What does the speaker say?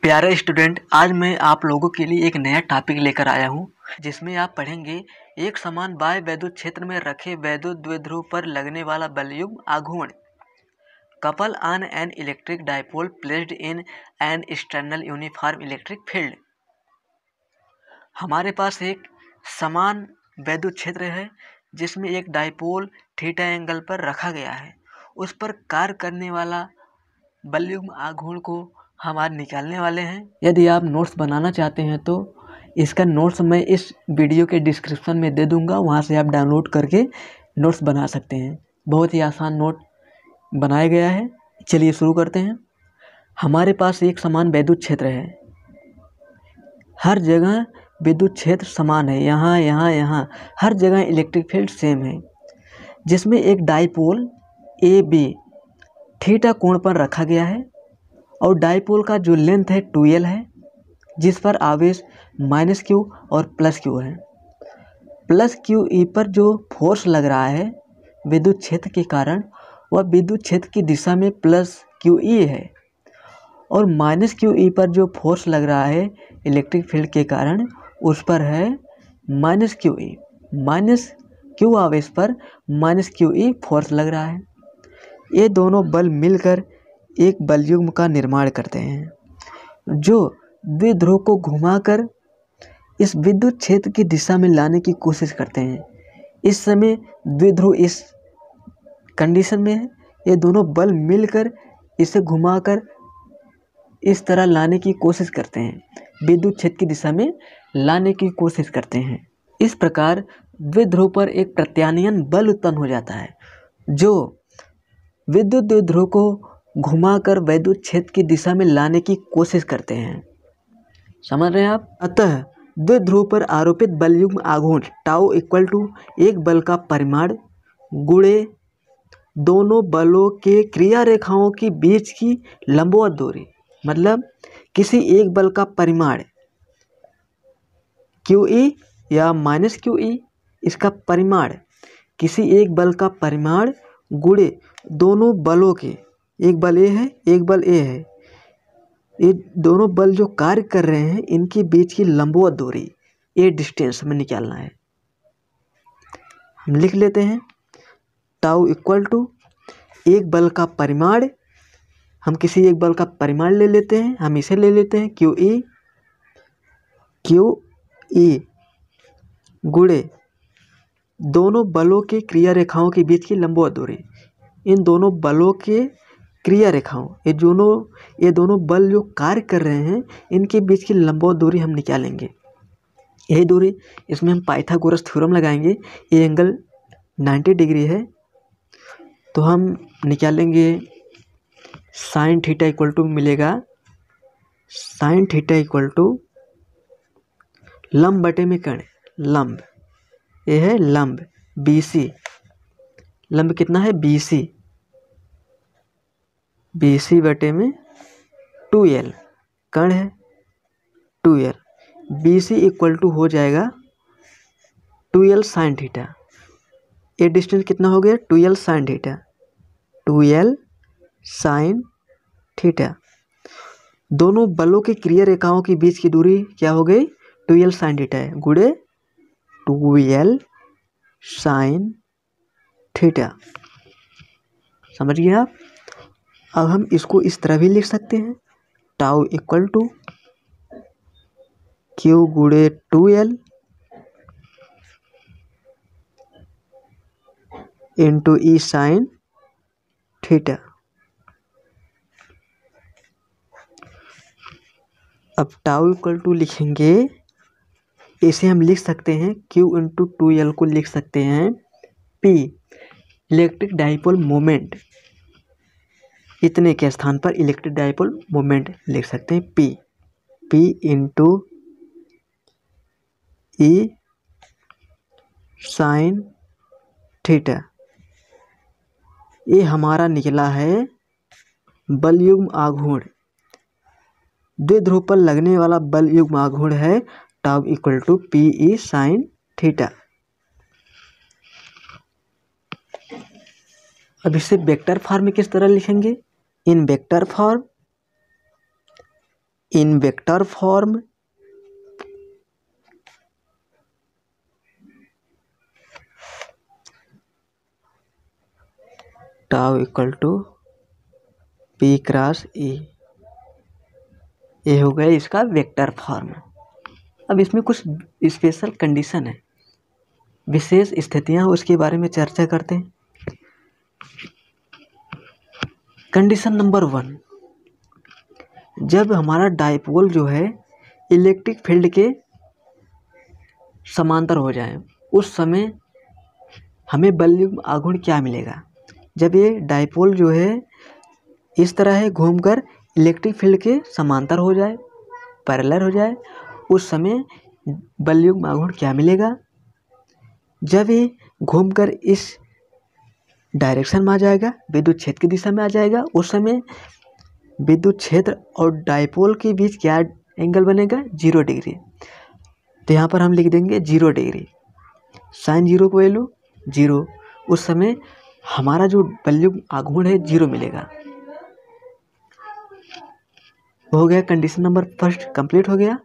प्यारे स्टूडेंट, आज मैं आप लोगों के लिए एक नया टॉपिक लेकर आया हूं, जिसमें आप पढ़ेंगे एक समान बाह्य वैद्युत क्षेत्र में रखे वैद्युत द्विध्रुव पर लगने वाला बलयुग्म आघूर्ण। Couple on an electric dipole placed in an external uniform electric field. हमारे पास एक समान वैद्युत क्षेत्र है जिसमें एक डायपोल थीटा एंगल पर रखा गया है। उस पर कार्य करने वाला बलयुग्म आघूर्ण को हम आज निकालने वाले हैं। यदि आप नोट्स बनाना चाहते हैं तो इसका नोट्स मैं इस वीडियो के डिस्क्रिप्शन में दे दूंगा, वहां से आप डाउनलोड करके नोट्स बना सकते हैं। बहुत ही आसान नोट बनाया गया है। चलिए शुरू करते हैं। हमारे पास एक समान वैद्युत क्षेत्र है। हर जगह विद्युत क्षेत्र समान है, यहाँ यहाँ यहाँ हर जगह इलेक्ट्रिक फील्ड सेम है, जिसमें एक डायपोल ए बी थीटा कोण पर रखा गया है और डायपोल का जो लेंथ है 2L है, जिस पर आवेश -q और +q है। +QE पर जो फोर्स लग रहा है विद्युत क्षेत्र के कारण, वह विद्युत क्षेत्र की दिशा में +QE है और -QE पर जो फोर्स लग रहा है इलेक्ट्रिक फील्ड के कारण, उस पर है -QE। -q आवेश पर -QE फोर्स लग रहा है। ये दोनों बल मिलकर एक बलयुग्म का निर्माण करते हैं, जो द्विध्रुव को घुमाकर इस विद्युत क्षेत्र की दिशा में लाने की कोशिश करते हैं। इस समय द्विध्रुव इस कंडीशन में है, ये दोनों बल मिलकर इसे घुमाकर इस तरह लाने की कोशिश करते हैं, विद्युत क्षेत्र की दिशा में लाने की कोशिश करते हैं। इस प्रकार द्विध्रुव पर एक प्रत्यानयन बल उत्पन्न हो जाता है, जो विद्युत द्विध्रुव को घुमाकर वैद्युत क्षेत्र की दिशा में लाने की कोशिश करते हैं। समझ रहे हैं आप? अतः द्विध्रुव पर आरोपित बलयुग्म आघूर्ण टाउ इक्वल टू एक बल का परिमाण गुणे दोनों बलों के क्रिया रेखाओं के बीच की लंबवत दूरी। मतलब किसी एक बल का परिमाण QE या -QE, इसका परिमाण किसी एक बल का परिमाण गुणे दोनों बलों के, एक बल A है एक बल A है, ये दोनों बल जो कार्य कर रहे हैं इनके बीच की लंबवत दूरी, ये डिस्टेंस हमें निकालना है। हम लिख लेते हैं टाउ इक्वल टू एक बल का परिमाण। हम किसी एक बल का परिमाण ले लेते हैं, हम इसे ले लेते हैं QE गुणे दोनों बलों के क्रिया रेखाओं के बीच की लंबवत दूरी। इन दोनों बलों के क्रिया रेखाओं, ये दोनों बल जो कार्य कर रहे हैं इनके बीच की लंबवत दूरी हम निकालेंगे। यही दूरी, इसमें हम पाइथागोरस थ्योरम लगाएंगे। ये एंगल 90 डिग्री है, तो हम निकालेंगे साइन थीटा इक्वल टू मिलेगा साइन थीटा इक्वल टू लंब बटे में कर्ण। लंब ये है लंब BC, लंब कितना है BC बटे में 2L, कर्ण है 2L। BC इक्वल टू हो जाएगा 2L साइन थीटा। ये डिस्टेंस कितना हो गया 2L sine theta, 2L sine theta. दोनों बलों की क्रिया रेखाओं के बीच की दूरी क्या हो गई 2L साइन थीटा है, गुणे 2L साइन थीटा। समझ गए आप? अब हम इसको इस तरह भी लिख सकते हैं, टाउ इक्वल टू Q गुणे 2L into E sign theta. अब टाउ इक्वल टू लिखेंगे, इसे हम लिख सकते हैं Q इंटू 2L को लिख सकते हैं P, इलेक्ट्रिक डायपोल मोमेंट। इतने के स्थान पर इलेक्ट्रिक डायपोल मोमेंट लिख सकते हैं P into E sine theta. ये हमारा निकला है बलयुग्म आघूर्ण। द्विध्रुव पर लगने वाला बलयुग्म आघूर्ण है tau equal to PE sine theta. अब इसे वेक्टर फॉर्म में किस तरह लिखेंगे? In vector form in vector form tau equal to P cross E, ये हो गया इसका वेक्टर फॉर्म। अब इसमें कुछ स्पेशल कंडीशन है, विशेष स्थितियां, उसके बारे में चर्चा करते हैं। कंडीशन नंबर 1, जब हमारा डाइपोल जो है इलेक्ट्रिक फील्ड के समांतर हो जाए उस समय हमें बलयुग्म आघूर्ण क्या मिलेगा। जब ये डाइपोल जो है इस तरह है घूमकर इलेक्ट्रिक फील्ड के समांतर हो जाए, पैरेलल हो जाए, उस समय बलयुग्म आघूर्ण क्या मिलेगा। जब ये घूमकर इस डायरेक्शन में आ जाएगा, विद्युत क्षेत्र की दिशा में आ जाएगा, उस समय विद्युत क्षेत्र और डाइपोल के बीच क्या एंगल बनेगा, 0 डिग्री। तो यहाँ पर हम लिख देंगे 0 डिग्री, साइन 0 को वैल्यू 0, उस समय हमारा जो बलयुग्म आघूर्ण है 0 मिलेगा। हो गया कंडीशन नंबर 1 कंप्लीट हो गया।